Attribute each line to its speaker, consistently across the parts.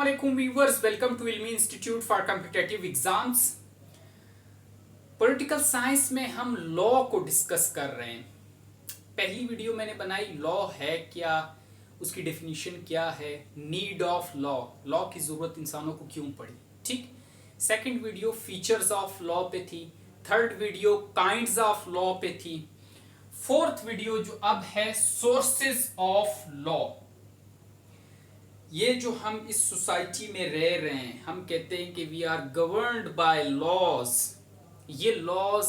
Speaker 1: Assalamualaikum viewers, welcome to Ilmi Institute for Competitive Exams। Political science में हम law को discuss कर रहे हैं। पहली वीडियो मैंने बनाई लॉ है क्या, उसकी डेफिनेशन क्या है, नीड ऑफ लॉ, लॉ की ज़रूरत इंसानों को क्यों पड़ी, ठीक। Second video features of law पे थी। Third video kinds of law पे थी। फोर्थ वीडियो जो अब है सोर्सेज ऑफ लॉ। ये जो हम इस सोसाइटी में रह रहे हैं, हम कहते हैं कि we are governed by laws. ये लॉज,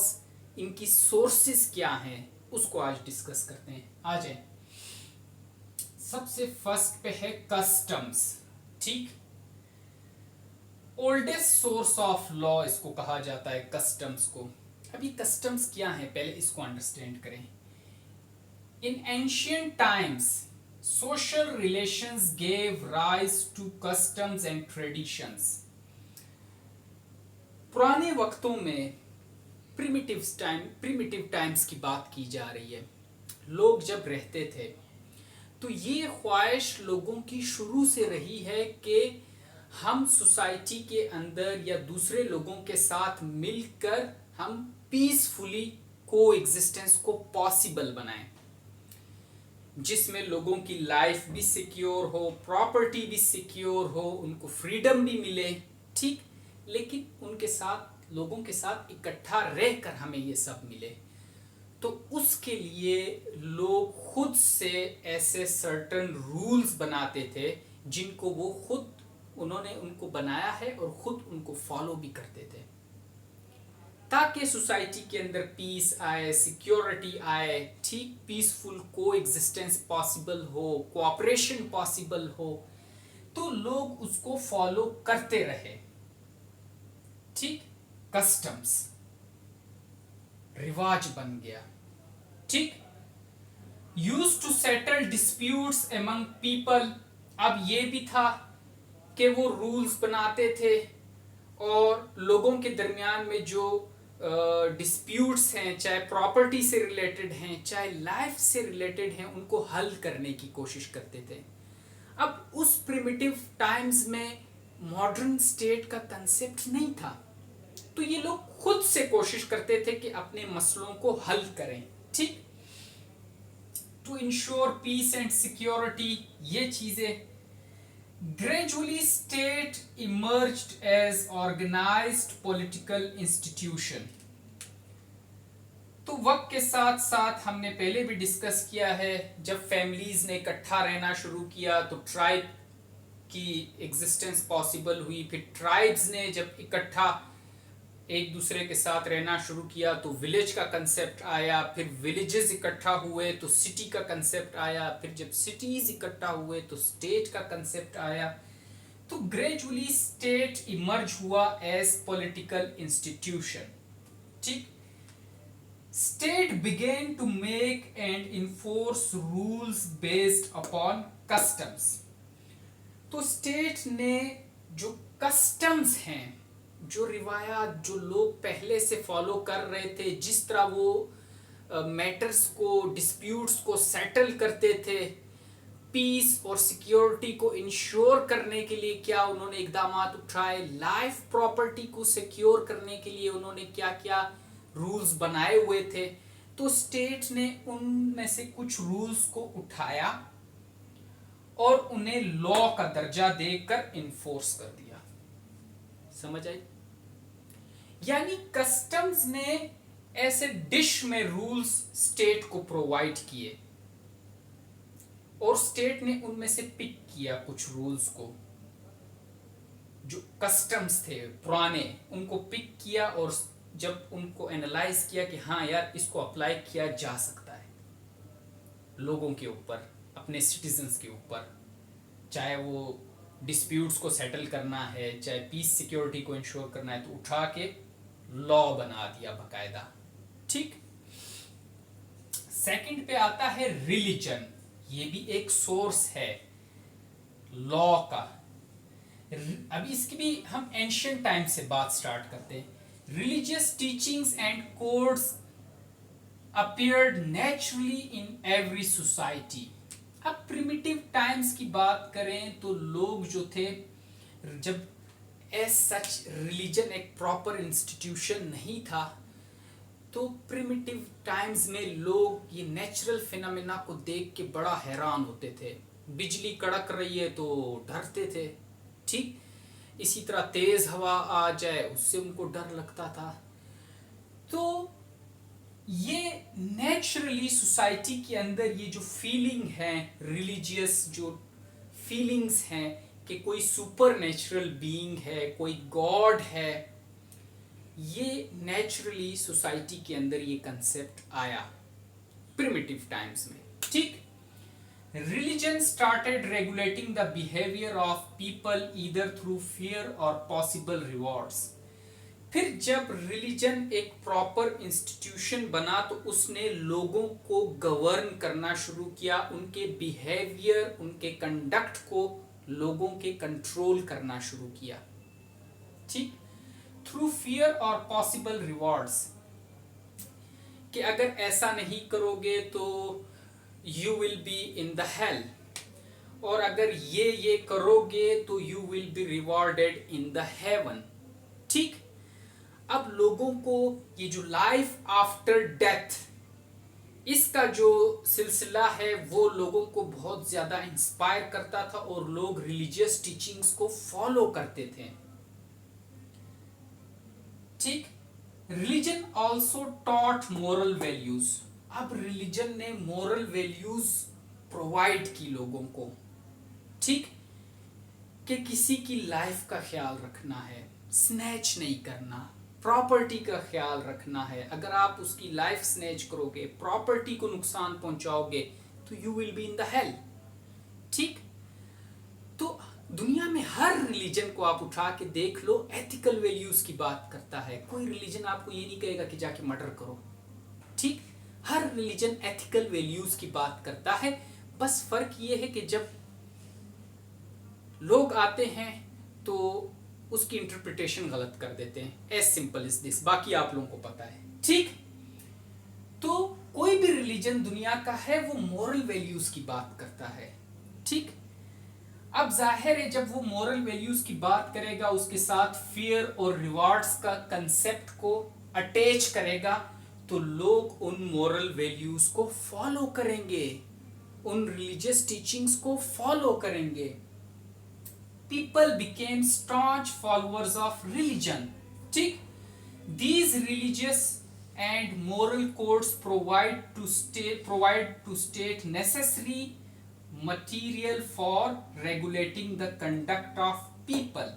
Speaker 1: इनकी सोर्सेस क्या हैं, उसको आज डिस्कस करते हैं। आ जाए, सबसे फर्स्ट पे है कस्टम्स, ठीक। ओल्डेस्ट सोर्स ऑफ लॉ इसको कहा जाता है, कस्टम्स को। अभी कस्टम्स क्या है, पहले इसको अंडरस्टैंड करें। In ancient times social relations gave rise to customs and traditions। पुराने वक्तों में प्रिमिटिव टाइम्स की बात की जा रही है। लोग जब रहते थे तो ये ख्वाहिश लोगों की शुरू से रही है कि हम सोसाइटी के अंदर या दूसरे लोगों के साथ मिलकर हम पीसफुली को एग्जिस्टेंस को पॉसिबल बनाएं, जिसमें लोगों की लाइफ भी सिक्योर हो, प्रॉपर्टी भी सिक्योर हो, उनको फ्रीडम भी मिले, ठीक। लेकिन उनके साथ, लोगों के साथ इकट्ठा रहकर हमें ये सब मिले। तो उसके लिए लोग खुद से ऐसे सर्टेन रूल्स बनाते थे जिनको वो खुद, उन्होंने उनको बनाया है और खुद उनको फॉलो भी करते थे, ताकि सोसाइटी के अंदर पीस आए, सिक्योरिटी आए, ठीक, पीसफुल को एग्जिस्टेंस पॉसिबल हो, कोऑपरेशन पॉसिबल हो। तो लोग उसको फॉलो करते रहे, ठीक। कस्टम्स रिवाज बन गया, ठीक। Used to settle disputes among people. अब ये भी था कि वो रूल्स बनाते थे और लोगों के दरमियान में जो डिस्प्यूट्स हैं, चाहे प्रॉपर्टी से रिलेटेड हैं, चाहे लाइफ से रिलेटेड हैं, उनको हल करने की कोशिश करते थे। अब उस प्रिमिटिव टाइम्स में मॉडर्न स्टेट का कंसेप्ट नहीं था, तो ये लोग खुद से कोशिश करते थे कि अपने मसलों को हल करें, ठीक। To ensure peace and security, ये चीजें। Gradually, state emerged as organized political institution। तो वक्त के साथ साथ हमने पहले भी डिस्कस किया है, जब फैमिलीज ने इकट्ठा रहना शुरू किया तो ट्राइब की एग्जिस्टेंस पॉसिबल हुई। फिर ट्राइब्स ने जब इकट्ठा एक दूसरे के साथ रहना शुरू किया तो विलेज का कंसेप्ट आया। फिर विलेजेस इकट्ठा हुए तो सिटी का कंसेप्ट आया। फिर जब सिटीज इकट्ठा हुए तो स्टेट का कंसेप्ट आया। तो ग्रेजुअली स्टेट इमर्ज हुआ एज पॉलिटिकल इंस्टीट्यूशन, ठीक। State began to make and enforce rules based upon customs. तो स्टेट ने जो कस्टम्स हैं, जो रिवायात, जो लोग पहले से फॉलो कर रहे थे, जिस तरह वो मैटर्स को, डिस्प्यूट्स को सेटल करते थे, पीस और सिक्योरिटी को इंश्योर करने के लिए क्या उन्होंने इकदामात उठाए, लाइफ प्रॉपर्टी को सिक्योर करने के लिए उन्होंने क्या क्या रूल्स बनाए हुए थे। तो स्टेट ने उनमें से कुछ रूल्स को उठाया और उन्हें लॉ का दर्जा देकर इन्फोर्स कर दिया। समझ आई? यानी कस्टम्स ने ऐसे डिश में रूल्स स्टेट को प्रोवाइड किए और स्टेट ने उनमें से पिक किया कुछ रूल्स को, जो कस्टम्स थे पुराने, उनको पिक किया और जब उनको एनालाइज किया कि हाँ यार, इसको अप्लाई किया जा सकता है लोगों के ऊपर, अपने सिटीजन्स के ऊपर, चाहे वो डिस्प्यूट्स को सेटल करना है, चाहे पीस सिक्योरिटी को इंश्योर करना है, तो उठा के लॉ बना दिया बकायदा, ठीक। सेकंड पे आता है रिलीजन। ये भी एक सोर्स है लॉ का। अभी इसकी भी हम एंशियंट टाइम से बात स्टार्ट करते हैं। Religious teachings and codes appeared naturally in every society. अब प्रिमिटिव टाइम्स की बात करें तो लोग जो थे जब एज सच रिलीजन एक प्रॉपर इंस्टीट्यूशन नहीं था, तो प्रिमिटिव टाइम्स में लोग ये नेचुरल फिनोमेना को देख के बड़ा हैरान होते थे। बिजली कड़क रही है तो डरते थे, ठीक। इसी तरह तेज हवा आ जाए उससे उनको डर लगता था। तो ये नेचुरली सोसाइटी के अंदर ये जो फीलिंग है, रिलीजियस जो फीलिंग्स हैं कि कोई सुपर नेचुरल बीइंग है, कोई गॉड है, ये नेचुरली सोसाइटी के अंदर ये कंसेप्ट आया प्रिमिटिव टाइम्स में, ठीक। Religion started regulating the behaviour of people either through fear और पॉसिबल रिवॉर्ड्स। फिर जब रिलीजन एक प्रॉपर इंस्टीट्यूशन बना तो उसने लोगों को गवर्न करना शुरू किया, उनके बिहेवियर, उनके कंडक्ट को लोगों के कंट्रोल करना शुरू किया, ठीक, थ्रू फियर और पॉसिबल रिवॉर्ड्स, कि अगर ऐसा नहीं करोगे तो you will be in the hell, और अगर ये करोगे तो you will be rewarded in the haven, ठीक। अब लोगों को ये जो लाइफ आफ्टर डेथ, इसका जो सिलसिला है वो लोगों को बहुत ज्यादा इंस्पायर करता था और लोग रिलीजियस टीचिंग्स को फॉलो करते थे, ठीक। Religion also taught moral values. अब रिलीजन ने मोरल वैल्यूज प्रोवाइड की लोगों को, ठीक, कि किसी की लाइफ का ख्याल रखना है, स्नैच नहीं करना, प्रॉपर्टी का ख्याल रखना है। अगर आप उसकी लाइफ स्नैच करोगे, प्रॉपर्टी को नुकसान पहुंचाओगे तो you will be in the hell, ठीक। तो दुनिया में हर रिलीजन को आप उठा के देख लो, एथिकल वैल्यूज की बात करता है। कोई रिलीजन आपको ये नहीं कहेगा कि जाके मर्डर करो, ठीक। हर रिलीजन एथिकल वैल्यूज की बात करता है। बस फर्क ये है कि जब लोग आते हैं तो उसकी इंटरप्रिटेशन गलत कर देते हैं। एज सिंपल इज दिस, बाकी आप लोगों को पता है, ठीक। तो कोई भी रिलीजन दुनिया का है वो मोरल वैल्यूज की बात करता है, ठीक। अब जाहिर है जब वो मोरल वैल्यूज की बात करेगा उसके साथ फियर और रिवार्ड्स का कंसेप्ट को अटैच करेगा, तो लोग उन मोरल वैल्यूज को फॉलो करेंगे, उन रिलीजियस टीचिंग्स को फॉलो करेंगे। People became staunch followers of religion, ठीक। These religious and moral codes provide to state necessary material for regulating the conduct of people.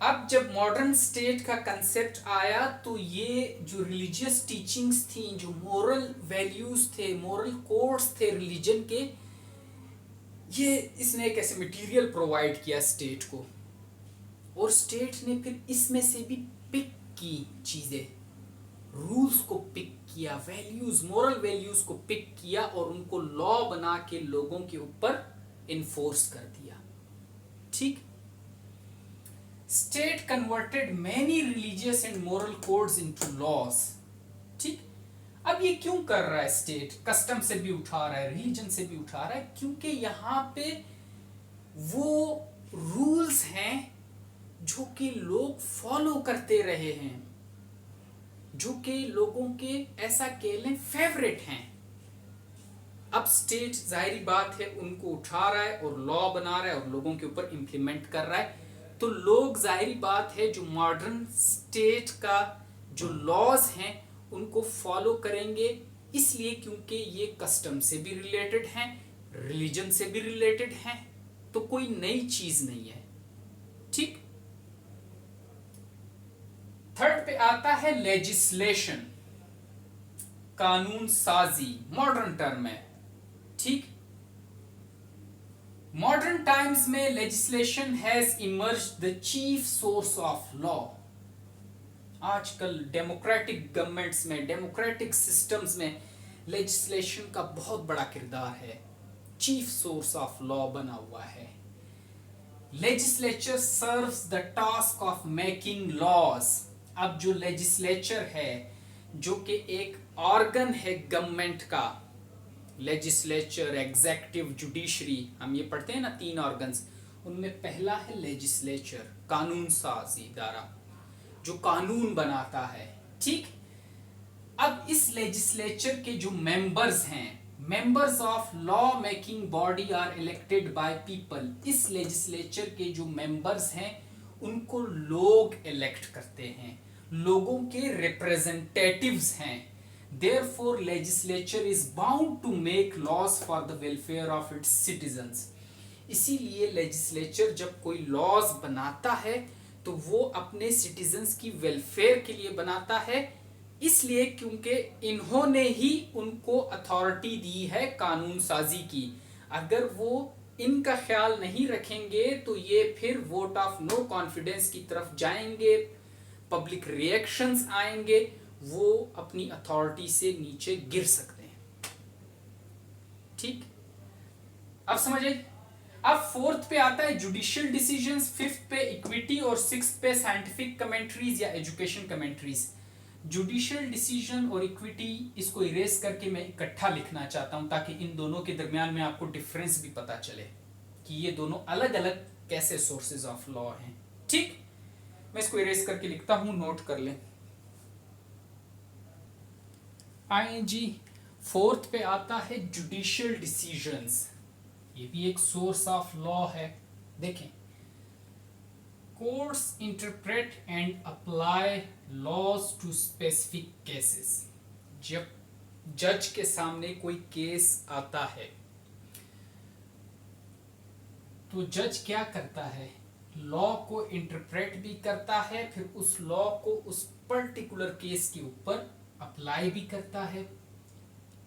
Speaker 1: अब जब मॉडर्न स्टेट का कंसेप्ट आया तो ये जो रिलीजियस टीचिंग्स थी, जो मोरल वैल्यूज थे, मोरल कोड्स थे रिलीजन के, ये इसने एक ऐसे मटेरियल प्रोवाइड किया स्टेट को, और स्टेट ने फिर इसमें से भी पिक की चीजें, रूल्स को पिक किया, वैल्यूज, मोरल वैल्यूज को पिक किया और उनको लॉ बना के लोगों के ऊपर इन्फोर्स कर दिया, ठीक। State converted many religious and moral codes into laws, ठीक। अब ये क्यों कर रहा है स्टेट? कस्टम से भी उठा रहा है, रिलीजन से भी उठा रहा है, क्योंकि यहां पे वो रूल्स हैं जो कि लोग फॉलो करते रहे हैं, जो कि लोगों के ऐसा कह लें फेवरेट हैं। अब स्टेट जाहिर बात है उनको उठा रहा है और लॉ बना रहा है और लोगों के ऊपर इंप्लीमेंट कर रहा है, तो लोग जाहिर बात है जो मॉडर्न स्टेट का जो लॉज हैं उनको फॉलो करेंगे, इसलिए क्योंकि ये कस्टम से भी रिलेटेड हैं, रिलीजन से भी रिलेटेड हैं, तो कोई नई चीज नहीं है, ठीक। थर्ड पे आता है लेजिस्लेशन, कानून साजी, मॉडर्न टर्म है, ठीक। मॉडर्न टाइम्स में legislation has emerged the chief source of law. आजकल डेमोक्रेटिक गवर्नमेंट्स में, डेमोक्रेटिक सिस्टम्स में लेजिस्लेशन का बहुत बड़ा किरदार है, चीफ सोर्स ऑफ लॉ बना हुआ है। Legislature serves the task of making laws. अब जो लेजिस्लेचर है, जो कि एक ऑर्गन है गवर्नमेंट का, लेजिस्लेचर, एग्जेक्टिव, जुडिशरी, हम ये पढ़ते हैं ना 3 ऑर्गन्स, उनमें पहला है लेजिस्लेचर, कानून साज इदारा जो कानून बनाता है। ठीक, अब इस लेजिस्लेचर के जो मेंबर्स हैं, members of law making body are elected by people. इस लेजिस्लेचर के जो मेंबर्स हैं उनको लोग इलेक्ट करते हैं, लोगों के रिप्रेजेंटेटिव्स हैं। Therefore legislature is bound to make laws for the welfare of its citizens. इसीलिए लेजिस्लेचर जब कोई लॉज बनाता है तो वो अपने सिटीजन्स की वेलफेयर के लिए बनाता है, इसलिए क्योंकि इन्होंने ही उनको अथॉरिटी दी है कानून साजी की। अगर वो इनका ख्याल नहीं रखेंगे तो ये फिर वोट ऑफ नो कॉन्फिडेंस की तरफ जाएंगे, पब्लिक रिएक्शंस आएंगे, वो अपनी अथॉरिटी से नीचे गिर सकते हैं। ठीक, अब समझिए। अब फोर्थ पे आता है जुडिशियल डिसीजंस, फिफ्थ पे इक्विटी और सिक्स्थ पे साइंटिफिक कमेंट्रीज या एजुकेशन कमेंट्रीज। जुडिशियल डिसीजन और इक्विटी इसको इरेज करके मैं इकट्ठा लिखना चाहता हूं ताकि इन दोनों के दरमियान में आपको डिफरेंस भी पता चले कि ये दोनों अलग अलग कैसे सोर्सेज ऑफ लॉ हैं। ठीक, मैं इसको इरेज करके लिखता हूं, नोट कर लें। आईएनजी। फोर्थ पे आता है जुडिशियल डिसीजंस, ये भी एक सोर्स ऑफ लॉ है। देखें, courts interpret and apply laws to specific cases. जब जज के सामने कोई केस आता है तो जज क्या करता है, लॉ को इंटरप्रेट भी करता है, फिर उस लॉ को उस पर्टिकुलर केस के ऊपर अप्लाई भी करता है,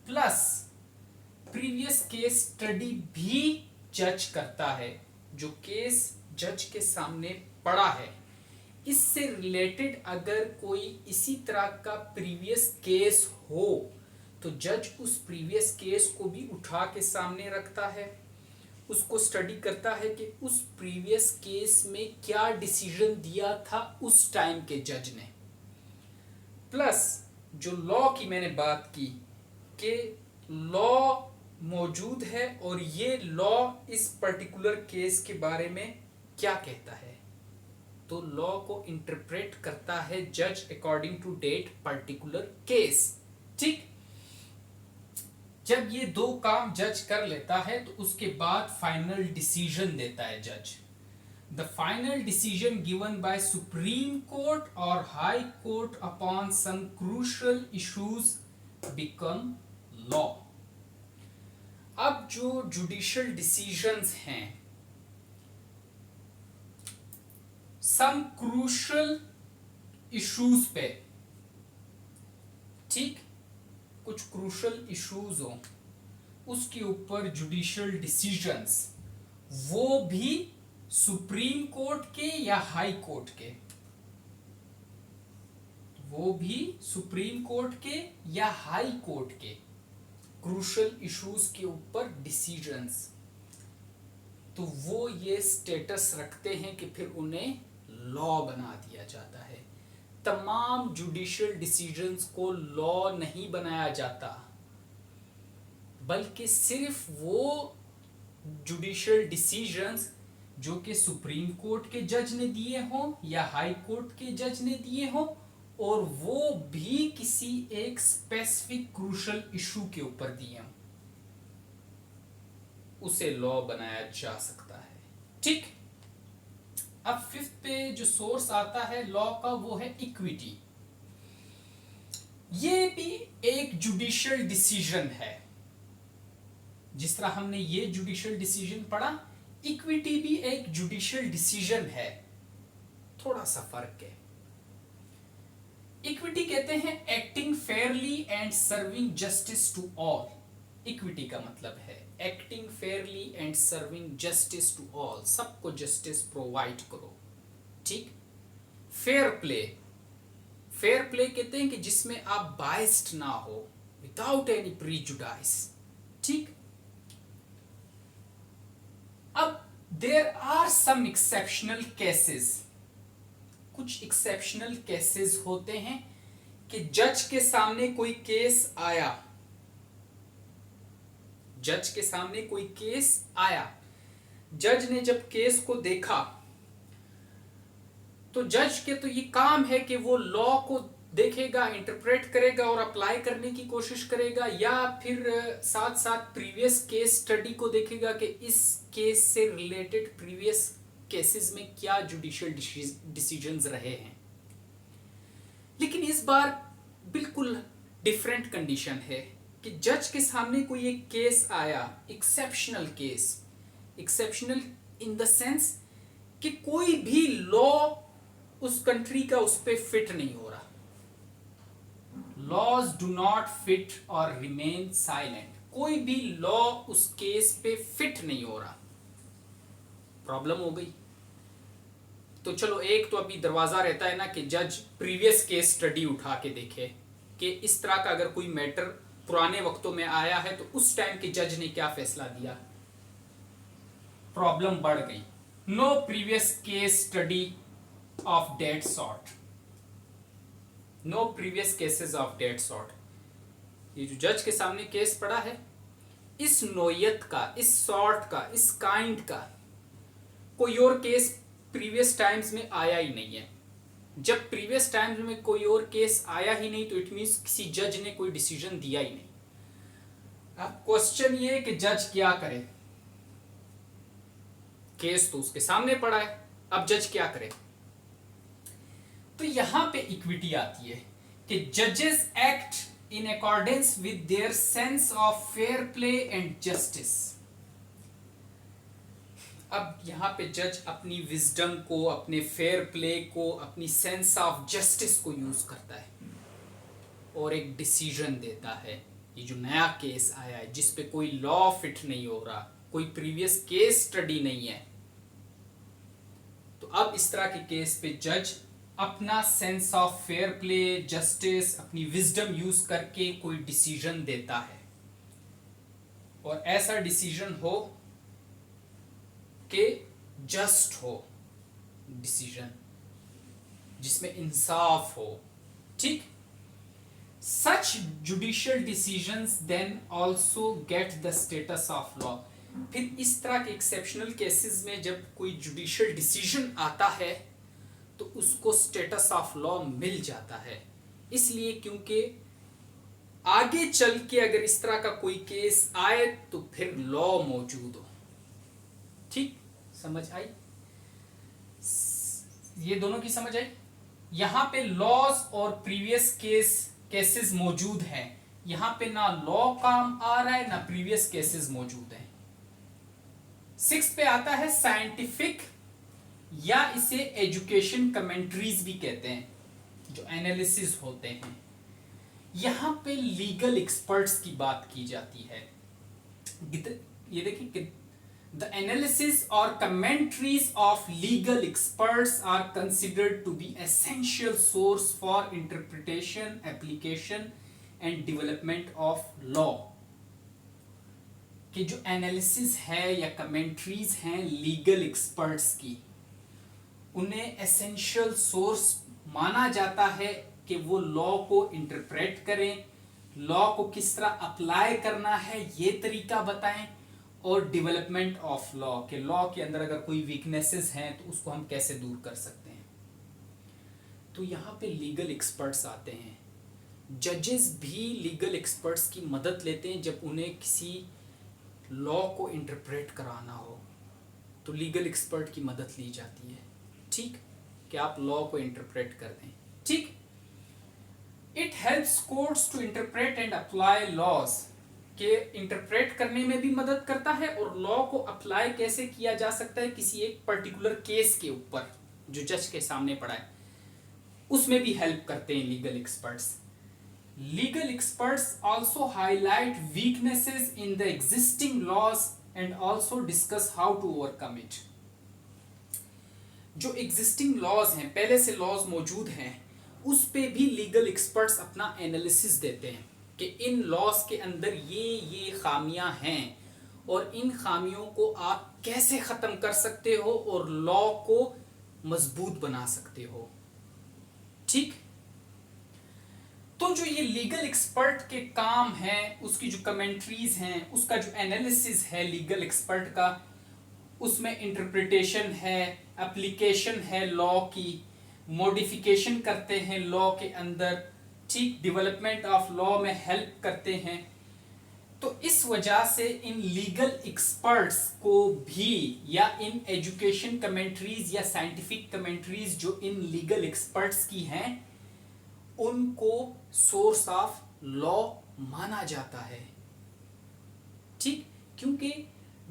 Speaker 1: प्लस प्रीवियस केस स्टडी भी जज करता है। जो केस जज के सामने पड़ा है इससे रिलेटेड अगर कोई इसी तरह का प्रीवियस केस हो तो जज उस प्रीवियस केस को भी उठा के सामने रखता है, उसको स्टडी करता है कि उस प्रीवियस केस में क्या डिसीजन दिया था उस टाइम के जज ने। प्लस जो लॉ की मैंने बात की कि लॉ मौजूद है और ये लॉ इस पर्टिकुलर केस के बारे में क्या कहता है, तो लॉ को इंटरप्रेट करता है जज according to that particular case. ठीक, जब ये दो काम जज कर लेता है तो उसके बाद फाइनल डिसीजन देता है जज। The final decision given by supreme court और high court upon some crucial issues become law. अब जो जुडिशियल डिसीजंस हैं, सम क्रूशियल इश्यूज पे, ठीक, कुछ क्रूशियल इश्यूज हो उसके ऊपर जुडिशियल डिसीजंस, वो भी सुप्रीम कोर्ट के या हाई कोर्ट के, वो भी सुप्रीम कोर्ट के या हाई कोर्ट के क्रूशियल इश्यूज के ऊपर डिसीजंस, तो वो ये स्टेटस रखते हैं कि फिर उन्हें लॉ बना दिया जाता है। तमाम जुडिशियल डिसीजंस को लॉ नहीं बनाया जाता, बल्कि सिर्फ वो जुडिशियल डिसीजंस जो कि सुप्रीम कोर्ट के जज ने दिए हों या हाई कोर्ट के जज ने दिए हों, और वो भी किसी एक स्पेसिफिक क्रूशियल इशू के ऊपर दिए हों, उसे लॉ बनाया जा सकता है। ठीक, अब फिफ्थ पे जो सोर्स आता है लॉ का वो है इक्विटी। ये भी एक जुडिशियल डिसीजन है। जिस तरह हमने ये जुडिशियल डिसीजन पढ़ा, इक्विटी भी एक जुडिशियल डिसीजन है, थोड़ा सा फर्क है। इक्विटी कहते हैं acting fairly and serving justice to all. Equity का मतलब है acting fairly and serving justice to all, सबको जस्टिस प्रोवाइड करो। ठीक, फेयर प्ले, फेयर प्ले कहते हैं कि जिसमें आप बाइस्ड ना हो, विदाउट एनी प्रीजुडाइस। ठीक, अब there are some exceptional cases, कुछ एक्सेप्शनल केसेस होते हैं कि जज के सामने कोई केस आया, जज के सामने कोई केस आया, जज ने जब केस को देखा तो जज के तो ये काम है कि वो लॉ को देखेगा, इंटरप्रेट करेगा और अप्लाई करने की कोशिश करेगा, या फिर साथ साथ प्रीवियस केस स्टडी को देखेगा कि इस केस से रिलेटेड प्रीवियस केसेस में क्या जुडिशियल डिसीजंस रहे हैं। लेकिन इस बार बिल्कुल डिफरेंट कंडीशन है कि जज के सामने कोई एक केस आया, exceptional case, exceptional in the sense कि कोई भी लॉ उस कंट्री का उस पे फिट नहीं हो रहा। लॉज डू नॉट फिट और रिमेन साइलेंट, कोई भी लॉ उस केस पे फिट नहीं हो रहा, प्रॉब्लम हो गई। तो चलो, एक तो अभी दरवाजा रहता है ना कि जज प्रीवियस केस स्टडी उठा के देखे कि इस तरह का अगर कोई मैटर पुराने वक्तों में आया है तो उस टाइम के जज ने क्या फैसला दिया। प्रॉब्लम बढ़ गई। No previous case study of that sort, no previous cases of that sort. ये जो जज के सामने केस पड़ा है, इस नोयत का, इस सॉर्ट का, इस काइंड का कोई और केस प्रीवियस टाइम्स में आया ही नहीं है। जब प्रीवियस टाइम्स में कोई और केस आया ही नहीं तो इट मींस किसी जज ने कोई डिसीजन दिया ही नहीं। अब क्वेश्चन ये है कि जज क्या करे। केस तो उसके सामने पड़ा है, अब जज क्या करे। तो यहां पे इक्विटी आती है कि जजेस act in accordance with their sense of fair play and justice. अब यहां पे जज अपनी विजडम को, अपने फेयर प्ले को, अपनी सेंस ऑफ जस्टिस को यूज करता है और एक डिसीजन देता है। ये जो नया केस आया है जिस पे कोई लॉ फिट नहीं हो रहा, कोई प्रीवियस केस स्टडी नहीं है, तो अब इस तरह के केस पे जज अपना sense of fair play, justice, अपनी विजडम यूज करके कोई डिसीजन देता है। और ऐसा डिसीजन हो कि जस्ट हो, डिसीजन जिसमें इंसाफ हो। ठीक, such judicial decisions then also get the status of law. फिर इस तरह के एक्सेप्शनल केसेस में जब कोई जुडिशियल डिसीजन आता है तो उसको स्टेटस ऑफ लॉ मिल जाता है। इसलिए क्योंकि आगे चल के अगर इस तरह का कोई केस आए तो फिर लॉ मौजूद हो। ठीक, समझ आई? ये दोनों की समझ आई? यहां पे लॉज और प्रीवियस केसेस मौजूद हैं। यहां पे ना लॉ काम आ रहा है ना प्रीवियस केसेस मौजूद हैं। 6 पे आता है साइंटिफिक, या इसे एजुकेशन कमेंट्रीज भी कहते हैं, जो एनालिसिस होते हैं। यहां पे लीगल एक्सपर्ट्स की बात की जाती है। ये देखिए, द एनालिसिस और commentaries of legal experts are considered to be essential source for interpretation, application and development of law. कि जो एनालिसिस है या कमेंट्रीज हैं लीगल एक्सपर्ट्स की, उन्हें एसेंशियल सोर्स माना जाता है कि वो लॉ को इंटरप्रेट करें, लॉ को किस तरह अप्लाई करना है ये तरीका बताएं, और डेवलपमेंट ऑफ लॉ, के लॉ के अंदर अगर कोई वीकनेसेस हैं तो उसको हम कैसे दूर कर सकते हैं। तो यहाँ पे लीगल एक्सपर्ट्स आते हैं। जजेस भी लीगल एक्सपर्ट्स की मदद लेते हैं जब उन्हें किसी लॉ को इंटरप्रेट कराना हो, तो लीगल एक्सपर्ट की मदद ली जाती है। ठीक, कि आप लॉ को इंटरप्रेट कर दें। ठीक, it helps courts to interpret and apply laws, के इंटरप्रेट करने में भी मदद करता है और लॉ को अप्लाई कैसे किया जा सकता है किसी एक पर्टिकुलर केस के ऊपर जो जज के सामने पड़ा है, उसमें भी हेल्प करते हैं legal experts. Legal experts also highlight weaknesses in the existing laws and also discuss how to overcome it. जो एग्जिस्टिंग लॉज हैं, पहले से लॉज मौजूद हैं, उस पे भी लीगल एक्सपर्ट्स अपना एनालिसिस देते हैं कि इन लॉज के अंदर ये खामियां हैं और इन खामियों को आप कैसे खत्म कर सकते हो और लॉ को मजबूत बना सकते हो। ठीक, तो जो ये लीगल एक्सपर्ट के काम है, उसकी जो कमेंट्रीज हैं, उसका जो एनालिसिस है लीगल एक्सपर्ट का, उसमें इंटरप्रिटेशन है, एप्लीकेशन है लॉ की, मॉडिफिकेशन करते हैं लॉ के अंदर, ठीक, डेवलपमेंट ऑफ लॉ में हेल्प करते हैं। तो इस वजह से इन लीगल एक्सपर्ट्स को भी, या इन एजुकेशन कमेंट्रीज या साइंटिफिक कमेंट्रीज जो इन लीगल एक्सपर्ट्स की हैं, उनको सोर्स ऑफ लॉ माना जाता है, ठीक, क्योंकि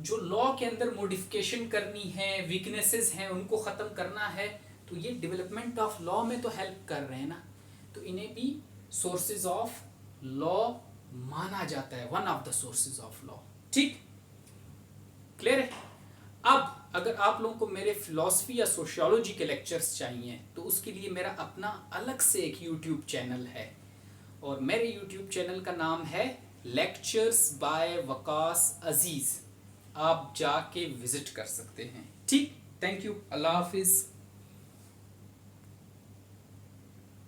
Speaker 1: जो लॉ के अंदर मॉडिफिकेशन करनी है, वीकनेसेस हैं उनको खत्म करना है, तो ये डेवलपमेंट ऑफ लॉ में तो हेल्प कर रहे हैं ना, तो इन्हें भी सोर्सेज ऑफ लॉ माना जाता है, one of the sources of law, ठीक, क्लियर है। अब अगर आप लोगों को मेरे फिलॉसफी या सोशियोलॉजी के लेक्चर्स चाहिए तो उसके लिए मेरा अपना अलग से एक यूट्यूब चैनल है, और मेरे यूट्यूब चैनल का नाम है लेक्चर्स बाय वकास अजीज, आप जाके विजिट कर सकते हैं, ठीक, थैंक यू, अल्लाह हाफिज।